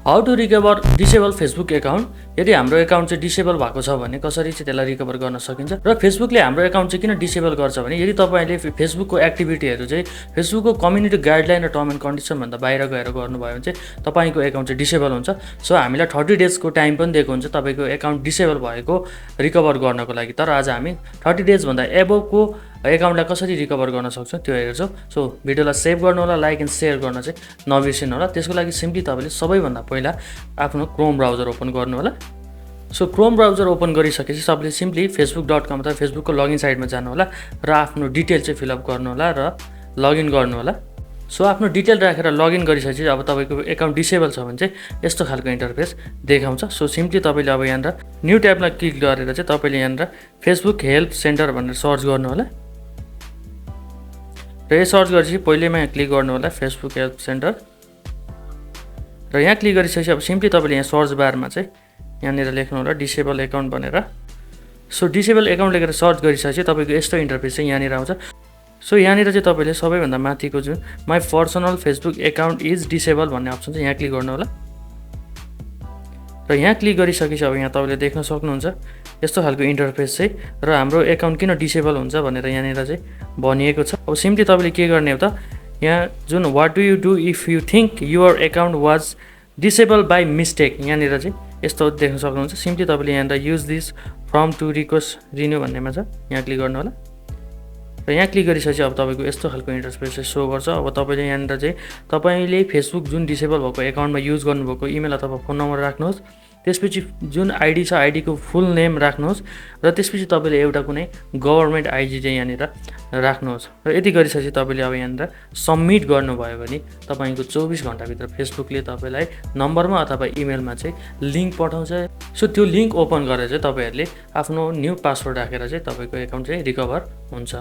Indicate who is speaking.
Speaker 1: How to recover disable Facebook account. यदि हाम्रो account चाहिँ डिसेबल भएको छ भने कसरी चाहिँ त्यसलाई रिकभर गर्न सकिन्छ र फेसबुकले हाम्रो एकाउन्ट चाहिँ किन डिसेबल गर्छ भने यदि तपाईँले फेसबुकको एक्टिभिटीहरू चाहिँ फेसबुकको कम्युनिटी गाइडलाइन र टर्म एन्ड कन्डिसनभन्दा बाहिर गएर गर्नुभयो भने चाहिँ तपाईँको एकाउन्ट चाहिँ डिसेबल हुन्छ। सो हामीलाई 30 डेजको टाइम पनि दिएको हुन्छ तपाईँको एकाउन्ट डिसेबल भएको रिकभर गर्नको लागि। तर आज हामी 30 डेजभन्दा एबोभको एकाउन्टलाई कसरी रिकभर गर्न सक्छौँ त्यो हेर्छौँ। सो भिडियोलाई सेभ गर्नु होला, लाइक एन्ड सेयर गर्न चाहिँ नबिर्सिनु होला। त्यसको लागि सिम्पली तपाईँले सबैभन्दा पहिला आफ्नो क्रोम ब्राउजर ओपन गर्नु होला। सो क्रोम ब्राउजर ओपन गरिसकेपछि तपाईँले सिम्पली facebook.com अथवा फेसबुकको लगइन साइटमा जानु होला र आफ्नो डिटेल चाहिँ फिलअप गर्नु होला र लगइन गर्नु होला। सो आफ्नो डिटेल राखेर लगइन गरिसकेपछि अब तपाईँको एकाउन्ट डिसेबल छ भने चाहिँ यस्तो खालको इन्टरफेस देखाउँछ। सो सिम्पली तपाईँले अब यहाँनिर न्यू ट्याबमा क्लिक गरेर चाहिँ तपाईँले यहाँनिर फेसबुक हेल्प सेन्टर भनेर सर्च गर्नु होला र यो सर्च गरेपछि पहिलेमा यहाँ क्लिक गर्नु होला फेसबुक हेल्प सेन्टर र यहाँ क्लिक गरिसकेपछि अब सिम्पली तपाईँले यहाँ सर्च बारमा चाहिँ यहाँनिर लेख्नु होला डिसेबल एकाउन्ट भनेर। सो डिसेबल एकाउन्ट लेखेर सर्च गरिसकेपछि तपाईँको यस्तो इन्टरफेस चाहिँ यहाँनिर आउँछ। सो यहाँनिर चाहिँ तपाईँले सबैभन्दा माथिको जुन my personal Facebook account is disable भन्ने अप्सन चाहिँ यहाँ क्लिक गर्नु होला र यहाँ क्लिक गरिसकेपछि अब यहाँ तपाईँले देख्न सक्नुहुन्छ यस्तो खालको इन्टरफेस चाहिँ र हाम्रो एकाउन्ट किन डिसेबल हुन्छ भनेर यहाँनिर चाहिँ भनिएको छ। अब सिम्पली तपाईँले के गर्ने हो त यहाँ जुन what do you do if you think your account was disable by mistake यहाँनिर चाहिँ यस्तो देख्न सक्नुहुन्छ। सिम्पली तपाईँले यहाँनिर use this form to request renew भन्नेमा छ यहाँ क्लिक गर्नु होला र यहाँ क्लिक गरिसकेपछि अब तपाईँको यस्तो खालको इन्टरफेस चाहिँ सो गर्छ। अब तपाईँले यहाँनिर चाहिँ तपाईँले फेसबुक जुन डिसेबल भएको एकाउन्टमा युज गर्नुभएको इमेल अथवा फोन नम्बर राख्नुहोस्, त्यसपछि जुन आइडी छ आइडीको फुल नेम राख्नुहोस् र त्यसपछि तपाईँले एउटा कुनै गभर्मेन्ट आइडी चाहिँ यहाँनिर राख्नुहोस् र यति गरिसकेपछि तपाईँले अब यहाँनिर सबमिट गर्नुभयो भने तपाईँको 24 घन्टाभित्र फेसबुकले तपाईँलाई नम्बरमा अथवा इमेलमा चाहिँ लिङ्क पठाउँछ। सो त्यो लिङ्क ओपन गरेर चाहिँ तपाईँहरूले आफ्नो न्यू पासवर्ड राखेर चाहिँ तपाईँको एकाउन्ट चाहिँ रिकभर हुन्छ।